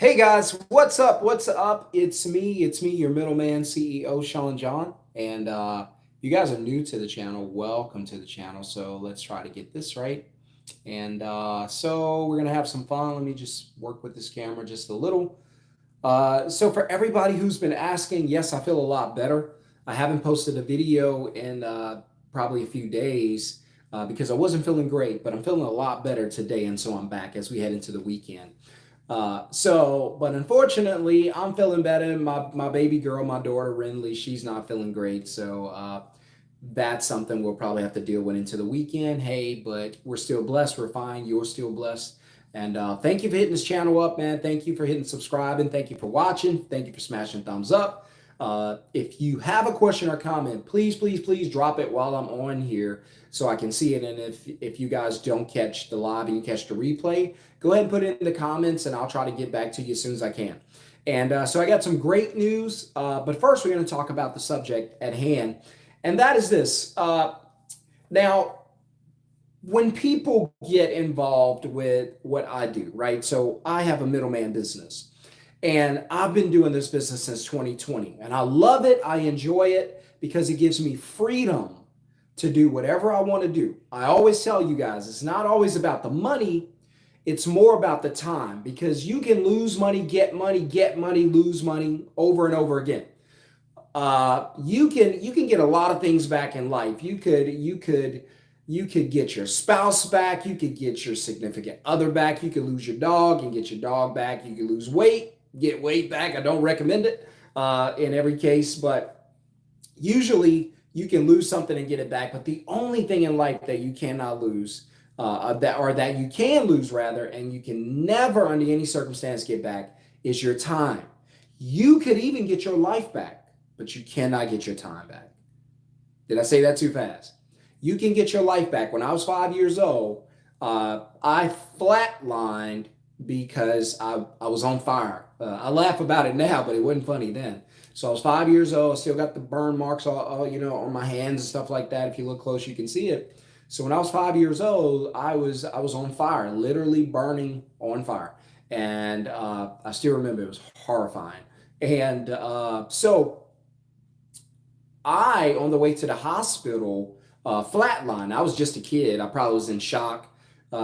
Hey guys, what's up? What's up? It's me, your middleman CEO, Shon-Jhon. And you guys are new to the channel. Welcome to the channel. So let's try to get this right. And so we're gonna have some fun. Let me just work with this camera just a little. So for everybody who's been asking, yes, I feel a lot better. I haven't posted a video in probably a few days because I wasn't feeling great, but I'm feeling a lot better today, and so I'm back as we head into the weekend. But unfortunately, I'm feeling better. My baby girl, my daughter Renly, she's not feeling great. So that's something we'll probably have to deal with into the weekend. Hey, but we're still blessed. We're fine. You're still blessed. And thank you for hitting this channel up, man. Thank you for hitting subscribe, and thank you for watching. Thank you for smashing thumbs up. If you have a question or comment, please drop it while I'm on here so I can see it. And if you guys don't catch the live and you catch the replay, go ahead and put it in the comments and I'll try to get back to you as soon as I can. And so I got some great news. But first, we're going to talk about the subject at hand. And that is this. Now, when people get involved with what I do, right? So I have a middleman business and I've been doing this business since 2020 and I love it. I enjoy it because it gives me freedom to do whatever I want to do. I always tell you guys, it's not always about the money. It's more about the time because you can lose money, get money, lose money over and over again. You can get a lot of things back in life. You could get your spouse back. You could get your significant other back. You could lose your dog and get your dog back. You could lose weight, get weight back. I don't recommend it in every case, but usually you can lose something and get it back. But the only thing in life that you cannot lose, that you can lose rather, and you can never under any circumstance get back is your time. You could even get your life back, but you cannot get your time back. Did I say that too fast? You can get your life back. When I was 5 years old, I flatlined because I was on fire. I laugh about it now, but it wasn't funny then. So I was 5 years old. I still got the burn marks all on my hands and stuff like that. If you look close, you can see it. So when I was 5 years old, I was on fire, literally burning on fire, and I still remember it was horrifying. And so I, on the way to the hospital, flatline. I was just a kid. I probably was in shock,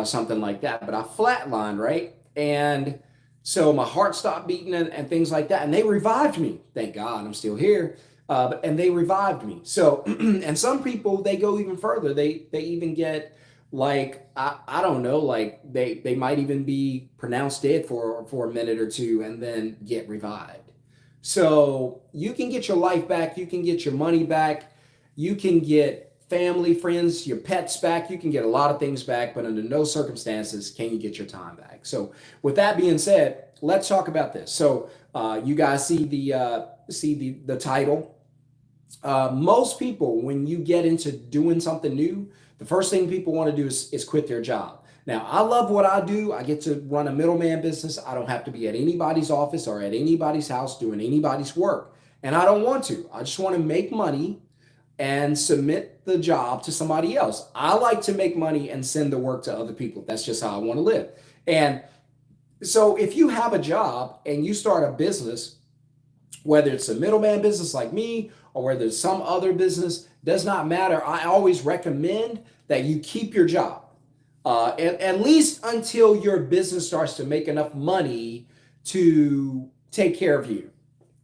something like that. But I flatlined, right? And so my heart stopped beating and things like that. And they revived me. Thank God I'm still here. And they revived me. So, and some people, they go even further. They even get like, I don't know, like they might even be pronounced dead for a minute or two and then get revived. So you can get your life back. You can get your money back. You can get family, friends, your pets back. You can get a lot of things back, but under no circumstances can you get your time back. So with that being said, let's talk about this. So you guys see the title. Most people, when you get into doing something new, the first thing people want to do is quit their job. Now, I love what I do. I get to run a middleman business. I don't have to be at anybody's office or at anybody's house doing anybody's work. And I don't want to. I just want to make money and submit the job to somebody else. I like to make money and send the work to other people. That's just how I want to live. And so if you have a job and you start a business, whether it's a middleman business like me or whether it's some other business, does not matter. I always recommend that you keep your job. At least until your business starts to make enough money to take care of you,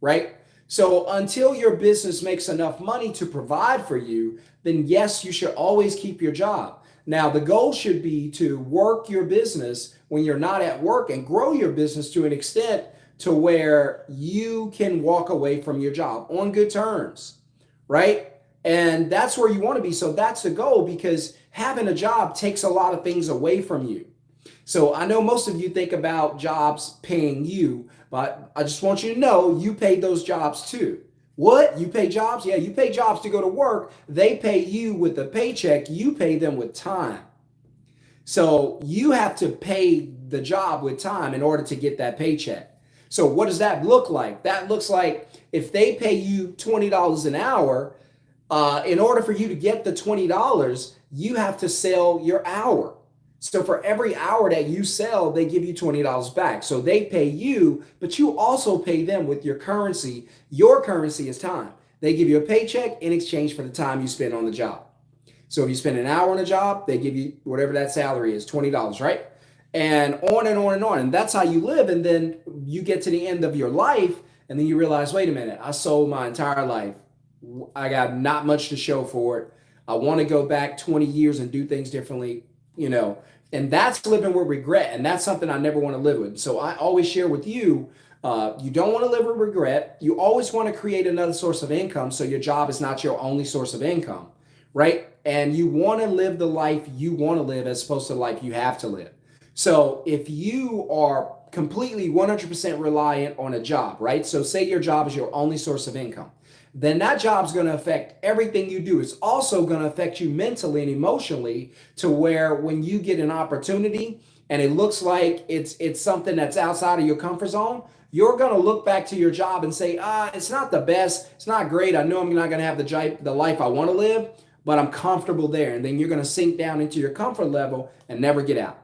right? So until your business makes enough money to provide for you, then yes, you should always keep your job. Now, the goal should be to work your business when you're not at work and grow your business to an extent to where you can walk away from your job on good terms, right? And that's where you want to be. So that's the goal, because having a job takes a lot of things away from you. So I know most of you think about jobs paying you, but I just want you to know you pay those jobs too. What? You pay jobs? Yeah, you pay jobs to go to work. They pay you with a paycheck. You pay them with time. So you have to pay the job with time in order to get that paycheck. So what does that look like? That looks like if they pay you $20 an hour, in order for you to get the $20, you have to sell your hour. So for every hour that you sell, they give you $20 back. So they pay you, but you also pay them with your currency. Your currency is time. They give you a paycheck in exchange for the time you spend on the job. So if you spend an hour on a job, they give you whatever that salary is, $20, right? And on and on and on. And that's how you live. And then you get to the end of your life, and then you realize, wait a minute, I sold my entire life. I got not much to show for it. I want to go back 20 years and do things differently, you know. And that's living with regret. And that's something I never want to live with. So I always share with you, you don't want to live with regret. You always want to create another source of income so your job is not your only source of income, right? And you want to live the life you want to live as opposed to the life you have to live. So if you are completely 100% reliant on a job, right? So say your job is your only source of income, then that job's going to affect everything you do. It's also going to affect you mentally and emotionally to where when you get an opportunity and it looks like it's something that's outside of your comfort zone, you're going to look back to your job and say, it's not the best. It's not great. I know I'm not going to have the life I want to live, but I'm comfortable there. And then you're going to sink down into your comfort level and never get out,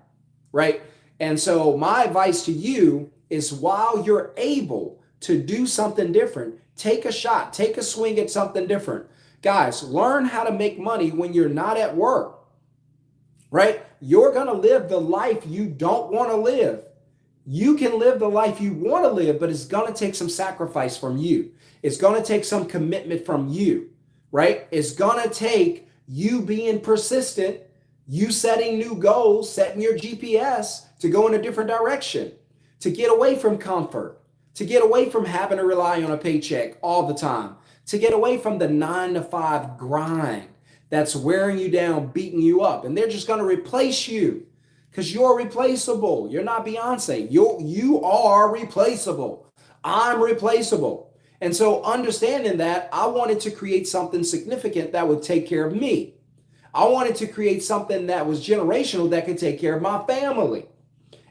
right? And so my advice to you is while you're able to do something different, take a shot, take a swing at something different. Guys, learn how to make money when you're not at work, right? You're going to live the life you don't want to live. You can live the life you want to live, but it's going to take some sacrifice from you. It's going to take some commitment from you, right? It's going to take you being persistent, you setting new goals, setting your GPS to go in a different direction, to get away from comfort, to get away from having to rely on a paycheck all the time, to get away from the 9-to-5 grind that's wearing you down, beating you up. And they're just going to replace you because you're replaceable. You're not Beyonce. You are replaceable. I'm replaceable. And so understanding that, I wanted to create something significant that would take care of me. I wanted to create something that was generational that could take care of my family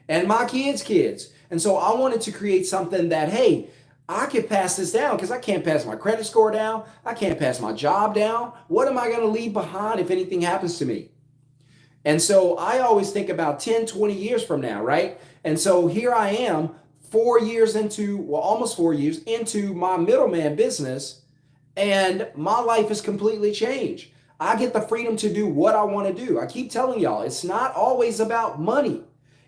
and my kids. And so I wanted to create something that, hey, I could pass this down because I can't pass my credit score down. I can't pass my job down. What am I going to leave behind if anything happens to me? And so I always think about 10, 20 years from now, right? And so here I am 4 years into, well, almost 4 years into my Middleman business, and my life has completely changed. I get the freedom to do what I want to do. I keep telling y'all, it's not always about money.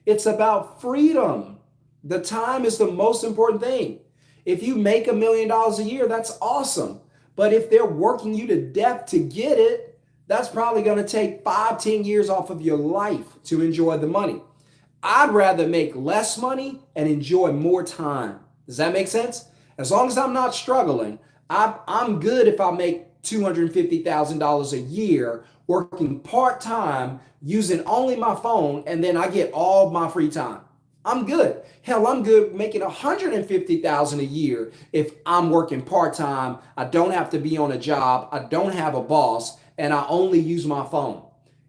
It's about freedom. The time is the most important thing. If you make $1 million a year, that's awesome. But if they're working you to death to get it, that's probably going to take 5, 10 years off of your life to enjoy the money. I'd rather make less money and enjoy more time. Does that make sense? As long as I'm not struggling, I'm good if I make $250,000 a year working part-time using only my phone, and then I get all my free time. I'm good. Hell, I'm good making $150,000 a year if I'm working part-time. I don't have to be on a job. I don't have a boss, and I only use my phone.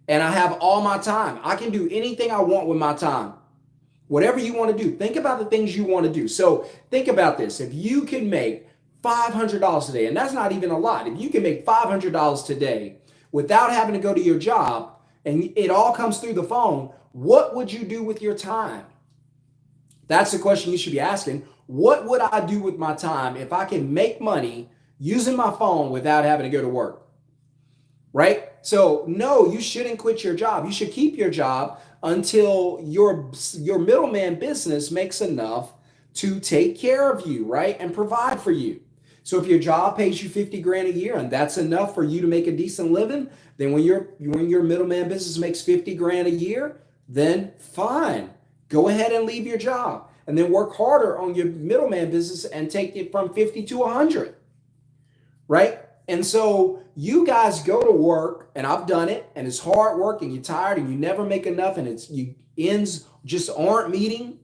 And I have all my time. I can do anything I want with my time. Whatever you want to do. Think about the things you want to do. So think about this. If you can make $500 today, and that's not even a lot. If you can make $500 today without having to go to your job, and it all comes through the phone, what would you do with your time? That's the question you should be asking. What would I do with my time if I can make money using my phone without having to go to work? Right? So no, you shouldn't quit your job. You should keep your job until your middleman business makes enough to take care of you, right? And provide for you. So if your job pays you 50 grand a year and that's enough for you to make a decent living, then when your middleman business makes 50 grand a year, then fine. Go ahead and leave your job and then work harder on your middleman business and take it from 50 to 100, right? And so you guys go to work, and I've done it, and it's hard work, and you're tired, and you never make enough, and ends just aren't meeting,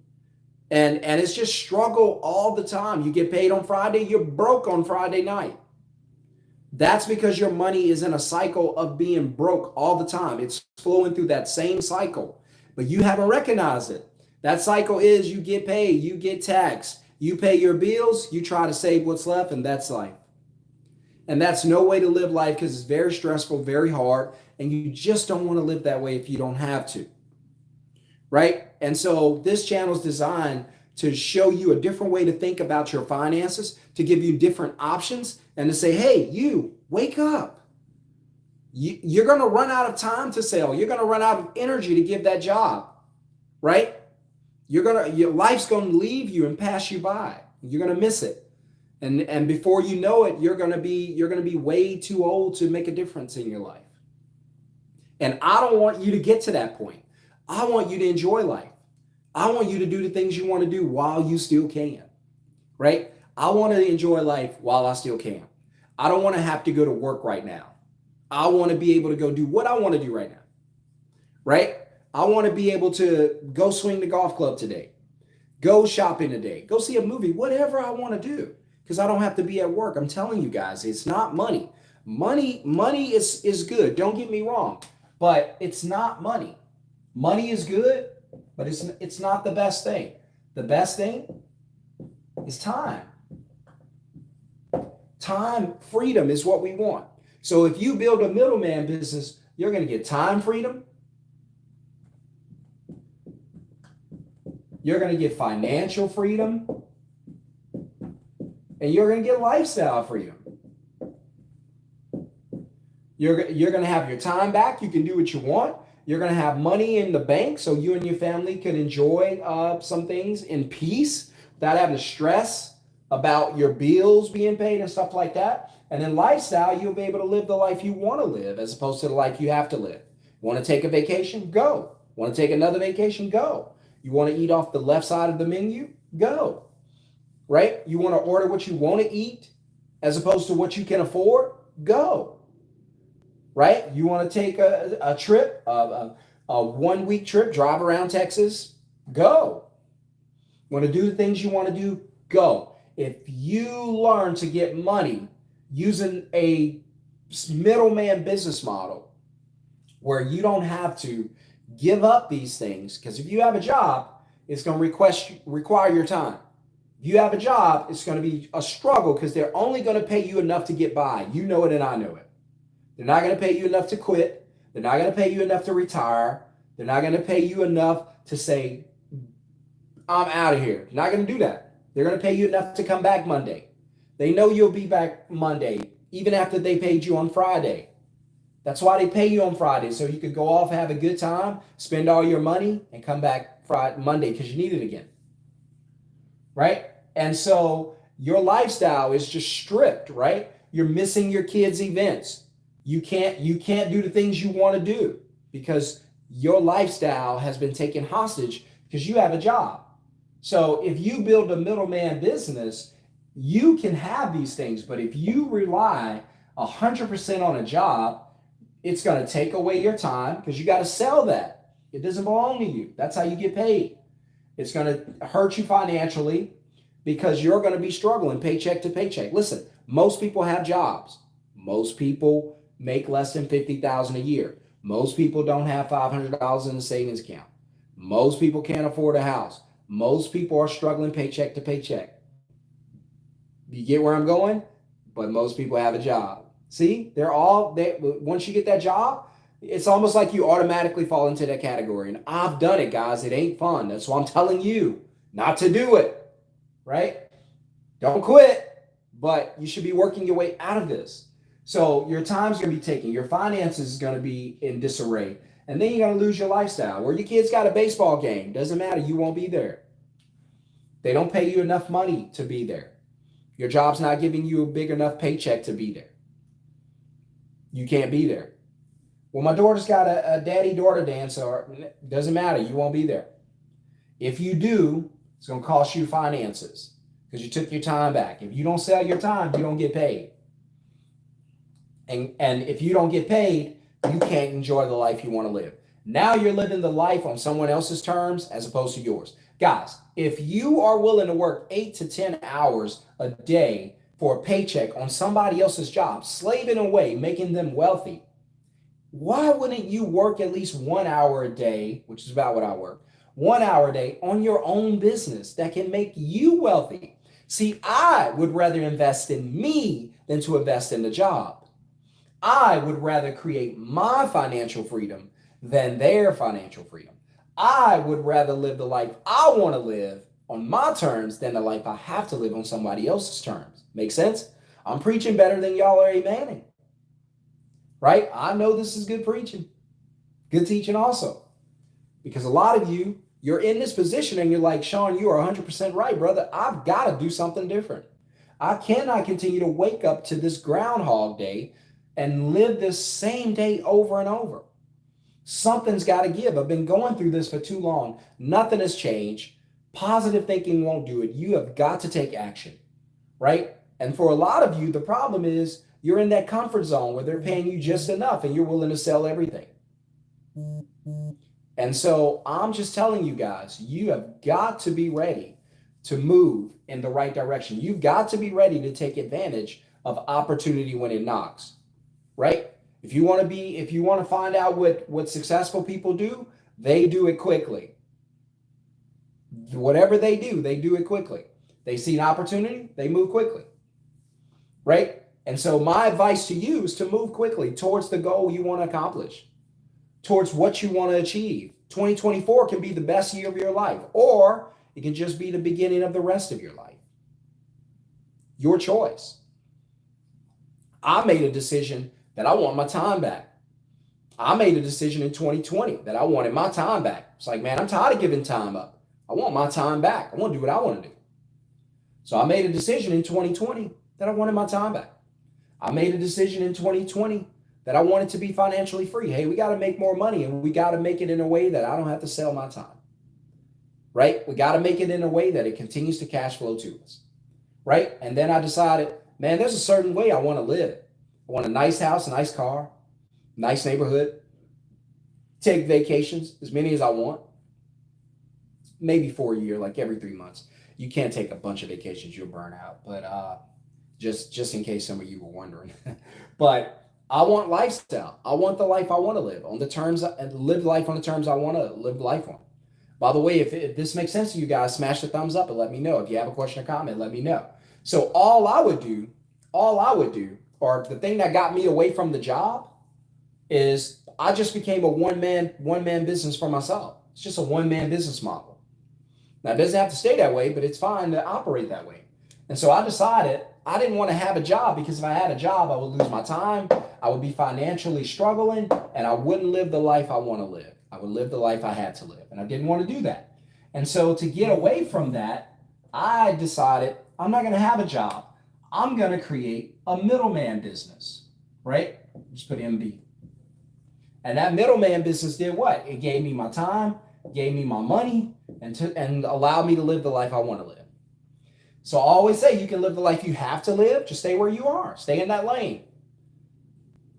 and it's just struggle all the time. You get paid on Friday, you're broke on Friday night. That's because your money is in a cycle of being broke all the time. It's flowing through that same cycle, but you haven't recognized it. That cycle is you get paid, you get taxed, you pay your bills, you try to save what's left, and that's life. And that's no way to live life because it's very stressful, very hard, and you just don't want to live that way if you don't have to. right? And so this channel is designed to show you a different way to think about your finances, to give you different options, and to say, hey, you wake up. You're going to run out of time to sell. You're going to run out of energy to give that job, right? Your life's going to leave you and pass you by. You're going to miss it. And before you know it, you're going to be way too old to make a difference in your life. And I don't want you to get to that point. I want you to enjoy life. I want you to do the things you want to do while you still can, right? I want to enjoy life while I still can. I don't want to have to go to work right now. I want to be able to go do what I want to do right now, right? I want to be able to go swing the golf club today, go shopping today, go see a movie, whatever I want to do, because I don't have to be at work. I'm telling you guys, it's not money. Money is good. Don't get me wrong, but it's not money. Money is good, but it's not the best thing. The best thing is time. Time freedom is what we want. So if you build a middleman business, you're going to get time freedom. You're going to get financial freedom. And you're going to get lifestyle freedom. You're going to have your time back. You can do what you want. You're going to have money in the bank so you and your family can enjoy some things in peace without having to stress about your bills being paid and stuff like that. And then lifestyle, you'll be able to live the life you want to live as opposed to the life you have to live. Want to take a vacation? Go. Want to take another vacation? Go. You want to eat off the left side of the menu? Go. Right? You want to order what you want to eat as opposed to what you can afford? Go. Right? You want to take a trip, a 1 week trip, drive around Texas? Go. Want to do the things you want to do? Go. If you learn to get money using a middleman business model where you don't have to give up these things, because if you have a job, it's going to require your time. If you have a job, it's going to be a struggle because they're only going to pay you enough to get by. You know it and I know it. They're not going to pay you enough to quit. They're not going to pay you enough to retire. They're not going to pay you enough to say, I'm out of here. They're not going to do that. They're going to pay you enough to come back Monday. They know you'll be back Monday, even after they paid you on Friday. That's why they pay you on Friday, so you could go off, have a good time, spend all your money, and come back Monday because you need it again. Right? And so your lifestyle is just stripped, right? You're missing your kids' events. You can't do the things you want to do because your lifestyle has been taken hostage because you have a job. So if you build a middleman business, you can have these things, but if you rely 100% on a job, it's going to take away your time because you got to sell that. It doesn't belong to you. That's how you get paid. It's going to hurt you financially because you're going to be struggling paycheck to paycheck. Listen, most people have jobs. Most people make less than $50,000 a year. Most people don't have $500 in a savings account. Most people can't afford a house. Most people are struggling paycheck to paycheck. You get where I'm going? But most people have a job. See, once you get that job, it's almost like you automatically fall into that category. And I've done it, guys. It ain't fun. That's why I'm telling you not to do it, right? Don't quit, but you should be working your way out of this. So your time's going to be taken. Your finances is going to be in disarray. And then you're going to lose your lifestyle. Where your kids got a baseball game, doesn't matter. You won't be there. They don't pay you enough money to be there. Your job's not giving you a big enough paycheck to be there. You can't be there. Well, my daughter's got a daddy-daughter dance, so it doesn't matter. You won't be there. If you do, it's going to cost you finances because you took your time back. If you don't sell your time, you don't get paid. And if you don't get paid, you can't enjoy the life you want to live. Now you're living the life on someone else's terms as opposed to yours. Guys, if you are willing to work 8 to 10 hours a day for a paycheck on somebody else's job, slaving away, making them wealthy, why wouldn't you work at least 1 hour a day, which is about what I work, 1 hour a day on your own business that can make you wealthy? See, I would rather invest in me than to invest in the job. I would rather create my financial freedom than their financial freedom. I would rather live the life I want to live on my terms than the life I have to live on somebody else's terms. Make sense? I'm preaching better than y'all are amening. Right? I know this is good preaching, good teaching also. Because a lot of you, you're in this position and you're like, Shon, you are 100% right, brother. I've got to do something different. I cannot continue to wake up to this Groundhog Day and live this same day over and over. Something's got to give. I've been going through this for too long. Nothing has changed. Positive thinking won't do it. You have got to take action, right? And for a lot of you, the problem is you're in that comfort zone where they're paying you just enough and you're willing to sell everything. And so I'm just telling you guys, you have got to be ready to move in the right direction. You've got to be ready to take advantage of opportunity when it knocks, right? If you want to find out what successful people do, they do it quickly. Whatever they do it quickly. They see an opportunity, they move quickly, right? And so my advice to you is to move quickly towards the goal you want to accomplish, towards what you want to achieve. 2024 can be the best year of your life, or it can just be the beginning of the rest of your life. Your choice. I made a decision that I want my time back. I made a decision in 2020 that I wanted my time back. It's like, man, I'm tired of giving time up. I want my time back. I want to do what I want to do. So I made a decision in 2020 that I wanted my time back. I made a decision in 2020 that I wanted to be financially free. Hey, we got to make more money, and we got to make it in a way that I don't have to sell my time, right? We got to make it in a way that it continues to cash flow to us, right? And then I decided, man, there's a certain way I want to live. I want a nice house, a nice car, nice neighborhood, take vacations, as many as I want, maybe for a year, like every 3 months. You can't take a bunch of vacations, you'll burn out, but just in case some of you were wondering. But I want lifestyle. I want the life I want to live on the terms, and live life on the terms I want to live life on. By the way, if this makes sense to you guys, smash the thumbs up and let me know. If you have a question or comment, let me know. So all I would do, or the thing that got me away from the job, is I just became a one-man business for myself. It's just a one-man business model. Now, it doesn't have to stay that way, but it's fine to operate that way. And so I decided I didn't want to have a job, because if I had a job, I would lose my time, I would be financially struggling, and I wouldn't live the life I want to live. I would live the life I had to live, and I didn't want to do that. And so to get away from that, I decided I'm not going to have a job. I'm going to create a middleman business, right? Just put MB. And that middleman business did what? It gave me my time, gave me my money, and allowed me to live the life I want to live. So I always say you can live the life you have to live. Just stay where you are. Stay in that lane.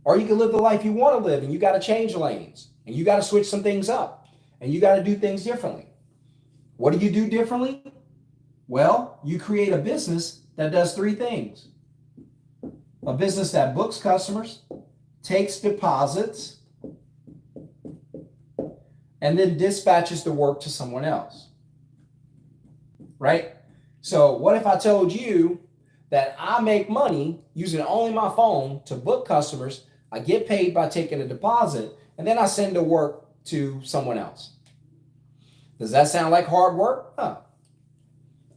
Or you can live the life you want to live, and you got to change lanes, and you got to switch some things up, and you got to do things differently. What do you do differently? Well, you create a business that does 3 things. A business that books customers, takes deposits, and then dispatches the work to someone else, right? So what if I told you that I make money using only my phone to book customers, I get paid by taking a deposit, and then I send the work to someone else? Does that sound like hard work? No.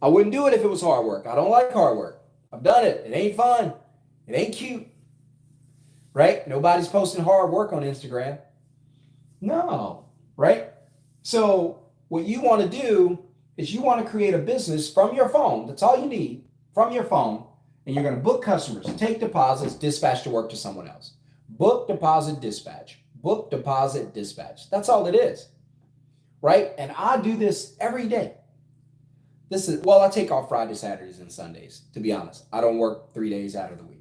I wouldn't do it if it was hard work. I don't like hard work. I've done it. It ain't fun. It ain't cute, right? Nobody's posting hard work on Instagram. No, right? So what you want to do is you want to create a business from your phone. That's all you need, from your phone. And you're going to book customers, take deposits, dispatch the work to someone else. Book, deposit, dispatch. Book, deposit, dispatch. That's all it is, right? And I do this every day. I take off Fridays, Saturdays, and Sundays, to be honest. I don't work 3 days out of the week.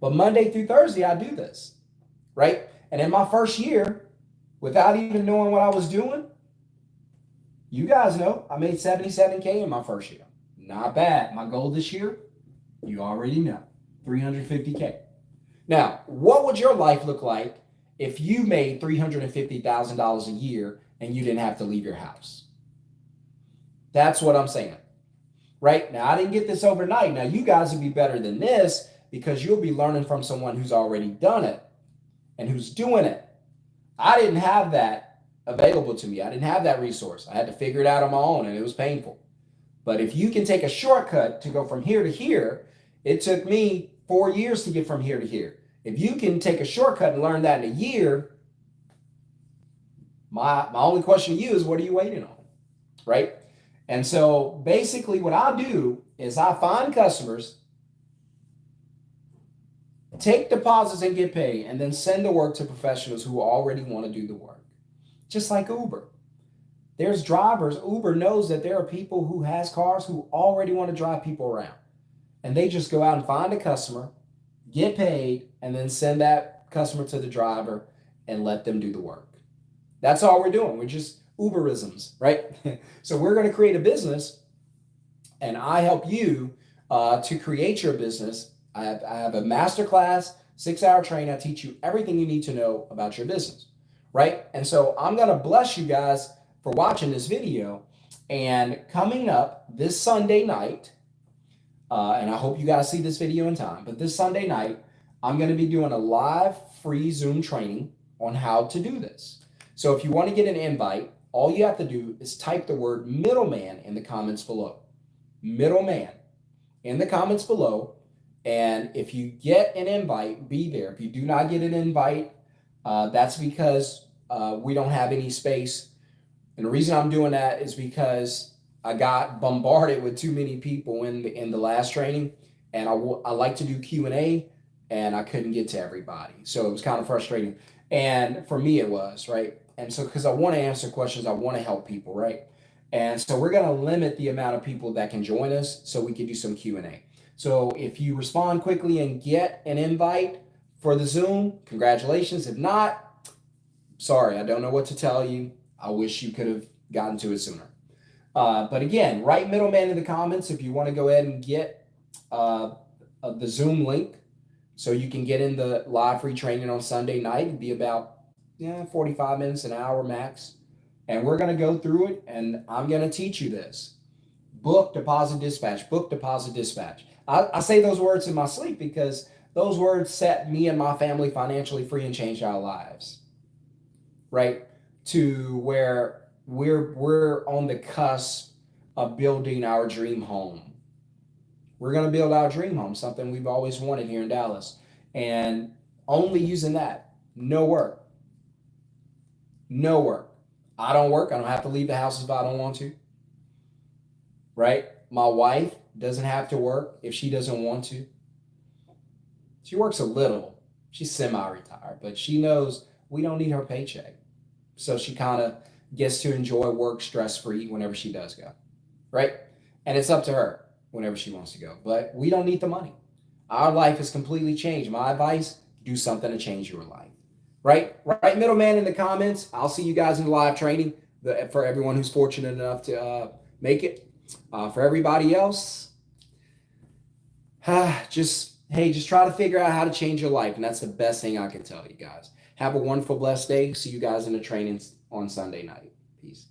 But Monday through Thursday, I do this, right? And in my first year, without even knowing what I was doing, you guys know, I made $77K in my first year. Not bad. My goal this year, you already know, $350K. Now, what would your life look like if you made $350,000 a year and you didn't have to leave your house? That's what I'm saying, right? Now, I didn't get this overnight. Now, you guys would be better than this, because you'll be learning from someone who's already done it and who's doing it. I didn't have that available to me. I didn't have that resource. I had to figure it out on my own, and it was painful. But if you can take a shortcut to go from here to here, it took me 4 years to get from here to here. If you can take a shortcut and learn that in a year, my only question to you is, what are you waiting on, right? And so basically what I do is I find customers, take deposits and get paid, and then send the work to professionals who already want to do the work. Just like Uber. There's drivers. Uber knows that there are people who has cars who already want to drive people around. And they just go out and find a customer, get paid, and then send that customer to the driver and let them do the work. That's all we're doing. We're just Uberisms, right? So we're going to create a business, and I help you to create your business. I have a masterclass, 6-hour training. I teach you everything you need to know about your business, right? And so I'm going to bless you guys for watching this video. And coming up this Sunday night, and I hope you guys see this video in time, but this Sunday night, I'm going to be doing a live free Zoom training on how to do this. So if you want to get an invite, all you have to do is type the word middleman in the comments below. Middleman in the comments below. And if you get an invite, be there. If you do not get an invite, that's because we don't have any space. And the reason I'm doing that is because I got bombarded with too many people in the last training, and I like to do Q&A, and I couldn't get to everybody. So it was kind of frustrating. And for me, it was, right? And so because I want to answer questions, I want to help people, right? And so we're going to limit the amount of people that can join us so we can do some Q&A. So if you respond quickly and get an invite for the Zoom, congratulations. If not, sorry, I don't know what to tell you. I wish you could have gotten to it sooner. But again, write middleman in the comments if you want to go ahead and get the Zoom link so you can get in the live free training on Sunday night. It'd be about 45 minutes, an hour max. And we're going to go through it, and I'm going to teach you this. Book, deposit, dispatch. Book, deposit, dispatch. I say those words in my sleep because those words set me and my family financially free and changed our lives, right? To where we're on the cusp of building our dream home. We're going to build our dream home, something we've always wanted here in Dallas. And only using that. No work. No work. I don't work. I don't have to leave the house if I don't want to. Right? My wife doesn't have to work if she doesn't want to. She works a little. She's semi-retired, but she knows we don't need her paycheck. So she kind of gets to enjoy work stress-free whenever she does go. Right? And it's up to her whenever she wants to go. But we don't need the money. Our life has completely changed. My advice, do something to change your life. Right? Write middleman in the comments. I'll see you guys in the live training for everyone who's fortunate enough to make it. For everybody else, just try to figure out how to change your life. And that's the best thing I can tell you guys. Have a wonderful, blessed day. See you guys in the training on Sunday night. Peace.